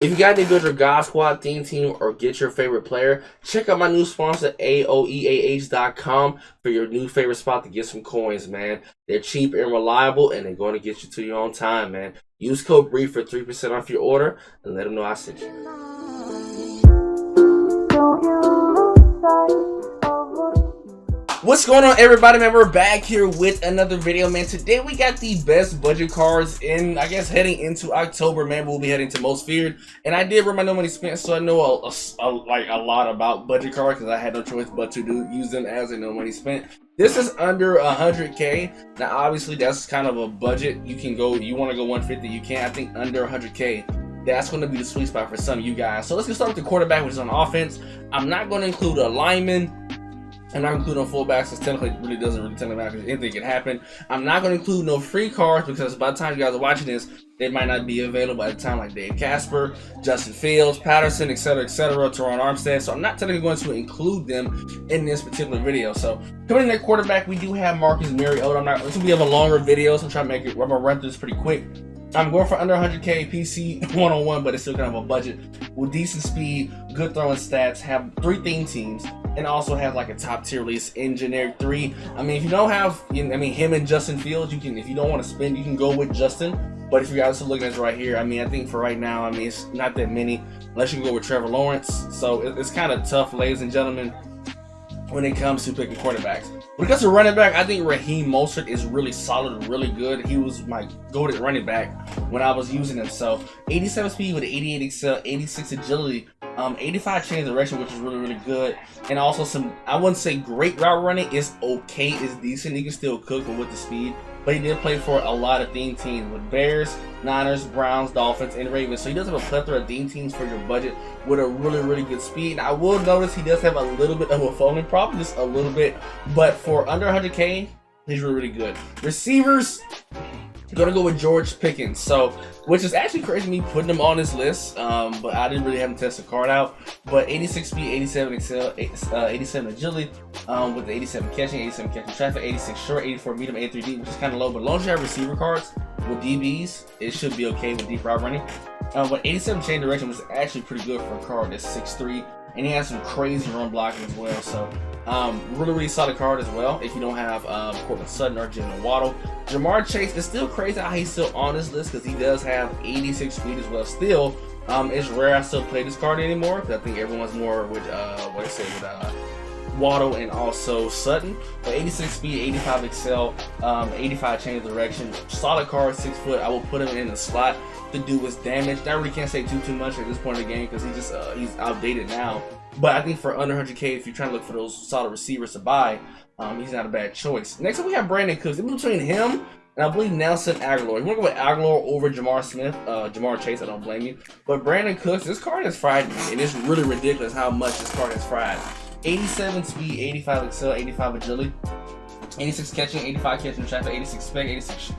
If you got any build your God Squad theme team or get your favorite player, check out my new sponsor, AOEAH.com, for your new favorite spot to get some coins, man. They're cheap and reliable, and they're going to get you to your own time, man. Use code BRIEF for 3% off your order, and let them know I sent you. What's going on, everybody, man? We're back here with another video, man. Today we got the best budget cards in, I guess, heading into October, man. We'll be heading to Most Feared, and I did run my No Money Spent, so I know a lot about budget cards because I had no choice but to use them as a No Money Spent. This is under 100K. Now, obviously, that's kind of a budget. You can go, you want to go 150, you can. I think under 100K, that's going to be the sweet spot for some of you guys. So let's get started with the quarterback, which is on offense. I'm not going to include a lineman. I'm not including fullbacks because technically it really doesn't matter because anything can happen. I'm not going to include no free cards because by the time you guys are watching this, they might not be available at the time, like Dave Casper, Justin Fields, Patterson, etc., Teron Armstead. So I'm not technically going to include them in this particular video. So coming in at quarterback, we do have Marcus Mariota. This will be of a longer video, so I'm trying to make it. I'm gonna run through this pretty quick. I'm going for under 100K PC 101, but it's still kind of a budget with decent speed, good throwing stats, have 3 theme teams, and also have like a top tier release in generic 3. I mean, if you don't have, him and Justin Fields, you can, if you don't want to spend, you can go with Justin. But if you guys are looking at this right here, I think for right now, it's not that many, unless you can go with Trevor Lawrence. So it's kind of tough, ladies and gentlemen, when it comes to picking quarterbacks. When it comes to running back, I think Raheem Mostert is really solid, really good. He was my go-to running back when I was using him. So 87 speed with 88 excel, 86 agility, 85 change of direction, which is really, really good. And also some, I wouldn't say great route running. It's okay, it's decent. You can still cook with the speed. But he did play for a lot of theme teams with Bears, Niners, Browns, Dolphins, and Ravens. So he does have a plethora of theme teams for your budget with a really, really good speed. And I will notice he does have a little bit of a falling problem, just a little bit. But for under 100K, he's really, really good. Receivers, gonna go with George Pickens. So, which is actually crazy me putting him on this list, but I didn't really have him test the card out. But 86 speed, 87 excel, 87 agility, with the 87 catching traffic, 86 short, 84 medium, 83 deep, which is kind of low. But as long as you have receiver cards with DBs, it should be okay with deep route running. But 87 chain direction was actually pretty good for a card that's 6'3", and he has some crazy run blocking as well. So really, really solid card as well if you don't have Cortland Sutton or Jalen Waddle. Jamar Chase is still crazy how he's still on this list because he does have 86 speed as well. Still, it's rare I still play this card anymore because I think everyone's more with Waddle and also Sutton. But 86 speed, 85 excel, 85 change of direction, solid card, 6 foot. I will put him in the slot to do his damage. I really can't say too much at this point in the game because he's outdated now. But I think for under 100K, if you're trying to look for those solid receivers to buy, he's not a bad choice. Next up, we have Brandon Cooks. In between him and I believe Nelson Aguilar. You want to go with Aguilar over Jamar Chase, I don't blame you. But Brandon Cooks, this card is fried me, and it's really ridiculous how much this card is fried. 87 speed, 85 excel, 85 agility, 86 catching, 85 catching traffic, 86 spec, 86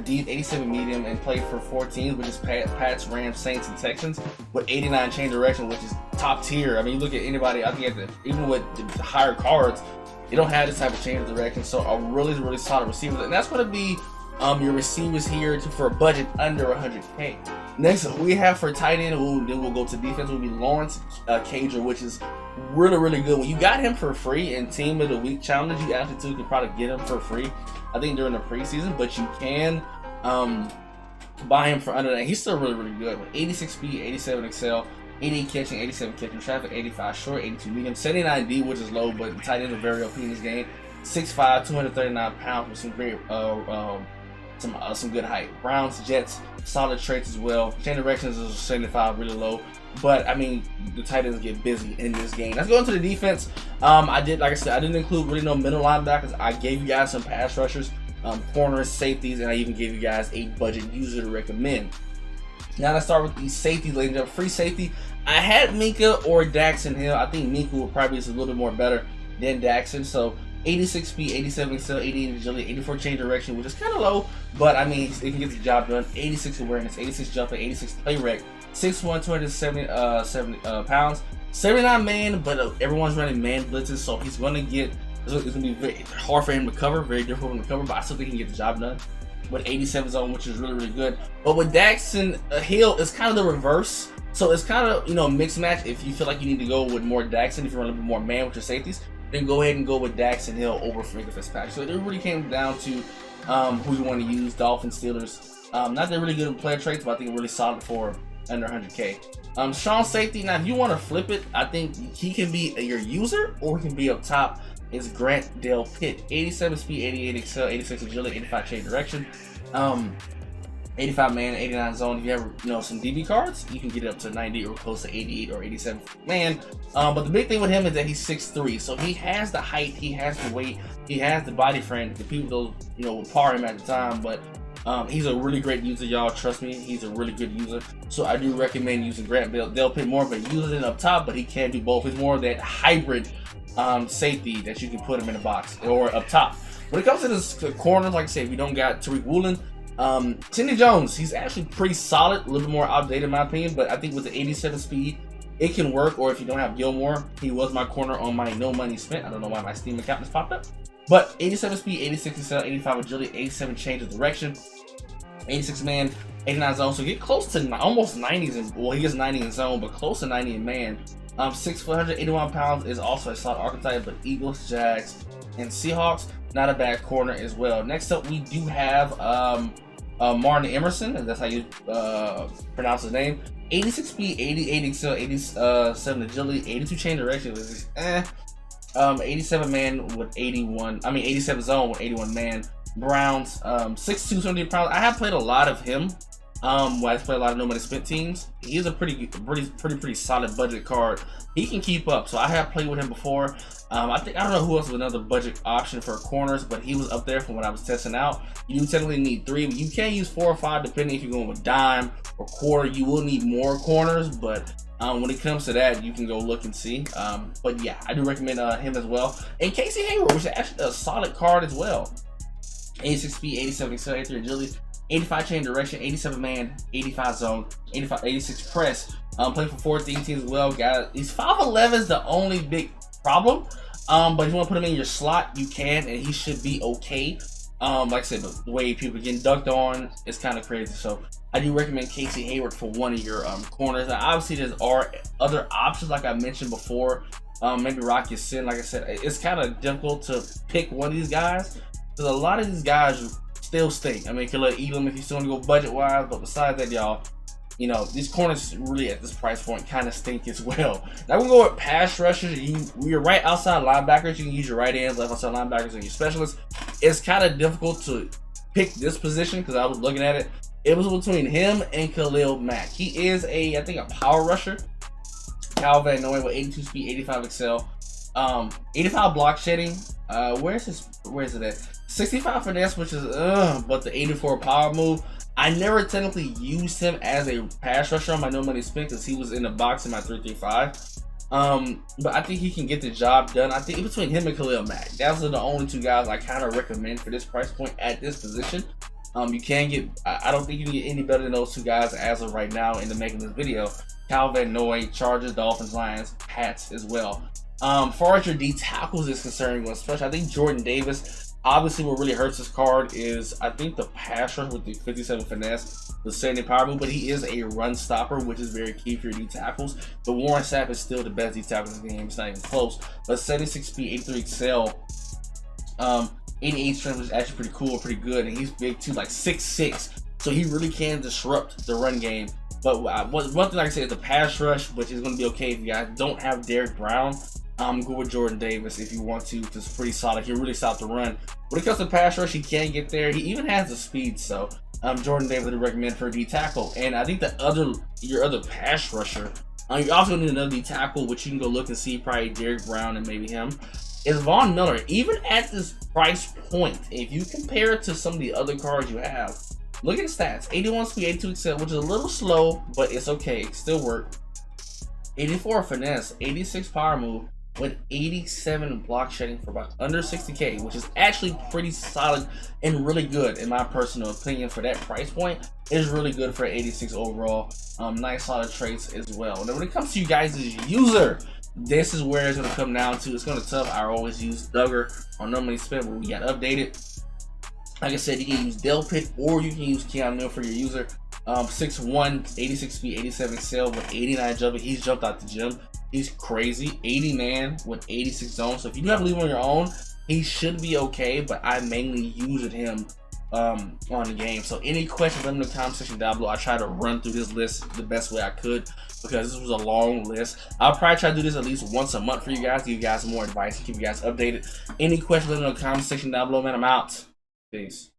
deep, 87 medium, and played for 4 teams, which is Pats, Rams, Saints, and Texans, with 89 change direction, which is top tier. You look at anybody, I think even with the higher cards, they don't have this type of change of direction. So a really, really solid receiver, and that's going to be your receivers here for a budget under 100K. Next we have for tight end, then we'll go to defense, will be Lawrence Cager, which is really, really good. When you got him for free in Team of the Week challenge, you actually can probably get him for free, I think, during the preseason, but you can buy him for under that. He's still really, really good with 86 speed, 87 excel, 88 catching, 87 catching traffic, 85 short, 82 medium, 79 D, which is low, but the tight ends are very OP in this game. 6'5", 239 pounds with some very some good height. Browns, Jets, solid traits as well. Chain directions is 75, really low. But the tight ends get busy in this game. Let's go into the defense. I didn't include really no middle linebackers. I gave you guys some pass rushers, corners, safeties, and I even gave you guys a budget user to recommend. Now let's start with the safety, ladies and gentlemen. Free safety, I had Minkah or Daxton Hill. I think Minkah will probably be a little bit more better than Daxton. So 86 speed, 87 excel, 88 agility, 84 change direction, which is kind of low, but it can get the job done. 86 awareness, 86 jumping, 86 play rec, 6'1", 270 pounds, 79 man, but everyone's running man blitzes, so he's going to get, it's going to be very hard for him to cover, very difficult for him to cover, but I still think he can get the job done. with 87 zone, which is really good. But with Daxton Hill, it's kind of the reverse. So it's kind of, you know, mixed match. If you feel like you need to go with more Daxton, if you're a little bit more man with your safeties, then go ahead and go with Daxton Hill over Frank Fitzpatrick. So it really came down to who you want to use. Dolphins, Steelers. Not that really good in player traits, but I think really solid for under 100K. Strong safety. Now, if you want to flip it, I think he can be your user or he can be up top. Is Grant Dale Pitt. 87 speed, 88 excel, 86 agility, 85 change direction. 85 man, 89 zone. If you have, you know, some DB cards, you can get it up to 90 or close to 88 or 87 man. But the big thing with him is that he's 6'3", so he has the height, he has the weight, he has the body frame. The people, you know, would par him at the time, but he's a really great user, y'all. Trust me, he's a really good user. So I do recommend using Grant Dale Pitt more of a user than up top, but he can do both. He's more of that hybrid safety that you can put him in a box or up top. When it comes to the corners, like I said, if you don't got Tariq Woolen, Sidney Jones, he's actually pretty solid, a little bit more outdated in my opinion, but I think with the 87 speed, it can work. Or if you don't have Gilmore, he was my corner on my no money spent. I don't know why my Steam account has popped up, but 87 speed, 86 excel, 85 agility, 87 change of direction, 86 man, 89 zone. So get close to almost 90s, and well, he gets 90 in zone, but close to 90 in man. 6 foot, 181 pounds, is also a slot archetype, but Eagles, Jags, and Seahawks, not a bad corner as well. Next up, we do have Martin Emerson, and that's how you pronounce his name. 86 speed, 88 excel, 87 agility, 82 change direction, which is 87 man with 87 zone with 81 man. Browns, 6'2", 200 pounds. I have played a lot of him. I play a lot of no money spent teams. He is a pretty solid budget card. He can keep up, so I have played with him before. I don't know who else was another budget option for corners, but he was up there from what I was testing out. You technically need 3, but you can use 4 or 5 depending if you're going with dime or quarter. You will need more corners, but when it comes to that, you can go look and see. But yeah, I do recommend him as well. And Casey Hayward, which is actually a solid card as well. 86 speed, 87 excel, 83 agility, 85 chain direction, 87 man, 85 zone, 86 press. Playing for 14 teams as well. He's 5'11" is the only big problem. But if you want to put him in your slot, you can, and he should be okay. Like I said, the way people getting dunked on is kind of crazy. So I do recommend Casey Hayward for one of your corners. Now, obviously, there are other options like I mentioned before. Maybe Rocky Sin. Like I said, it's kind of difficult to pick one of these guys because a lot of these guys still stink. I mean, you can let Elam if you still want to go budget wise, but besides that, y'all, you know, these corners really at this price point kind of stink as well. Now we're going to go with pass rushers. You're right outside linebackers. You can use your right ends, left outside linebackers, and your specialists. It's kind of difficult to pick this position because I was looking at it. It was between him and Khalil Mack. He is I think a power rusher. Kyle Van Noy with 82 speed, 85 excel, 85 block shedding. Where is it at? 65 finesse, which is but the 84 power move. I never technically used him as a pass rusher on my no money spin because he was in the box in my 335. But I think he can get the job done. I think between him and Khalil Mack, those are the only 2 guys I kind of recommend for this price point at this position. You can get, I don't think you can get any better than those 2 guys as of right now in the making of this video. Cal Van Noy, Chargers, Dolphins, Lions, Pats as well. Far as your D tackles is concerned, especially I think Jordan Davis. Obviously, what really hurts this card is, I think, the pass rush with the 57 finesse, the 70 power move, but he is a run stopper, which is very key for your D tackles. The Warren Sapp is still the best D tackle in the game. It's not even close. But 76 speed, 83 excel, 88 strength is actually pretty cool, pretty good, and he's big too, like 6'6", so he really can disrupt the run game. But one thing like I said is the pass rush, which is going to be okay if you guys don't have Derrick Brown. Go with Jordan Davis if you want to, because it's pretty solid. He's really solid to run. When it comes to pass rush, he can get there. He even has the speed, so Jordan Davis would recommend for a D tackle. And I think your other pass rusher, you also need another D tackle, which you can go look and see, probably Derrick Brown and maybe him, is Von Miller. Even at this price point, if you compare it to some of the other cards you have, look at the stats: 81 speed, 82 excel, which is a little slow, but it's okay, it still work. 84 finesse, 86 power move, with 87 block shedding for about under 60K, which is actually pretty solid and really good in my personal opinion for that price point. Is really good for 86 overall. Nice solid traits as well. Now when it comes to you guys' user, this is where it's going to come down to. It's going to be tough. I always use Duggar on No Money Spent, but we got updated. Like I said, you can use Del Pitt or you can use Keanu for your user. 6'1", 86 speed, 87 sail with 89 jumping. He's jumped out the gym. He's crazy. 80 man with 86 zone. So if you do have to leave him on your own, he should be okay. But I mainly used him on the game. So any questions, let me know in the comment section down below. I try to run through this list the best way I could because this was a long list. I'll probably try to do this at least once a month for you guys, give you guys more advice and keep you guys updated. Any questions, let me know in the comment section down below, man. I'm out. Peace.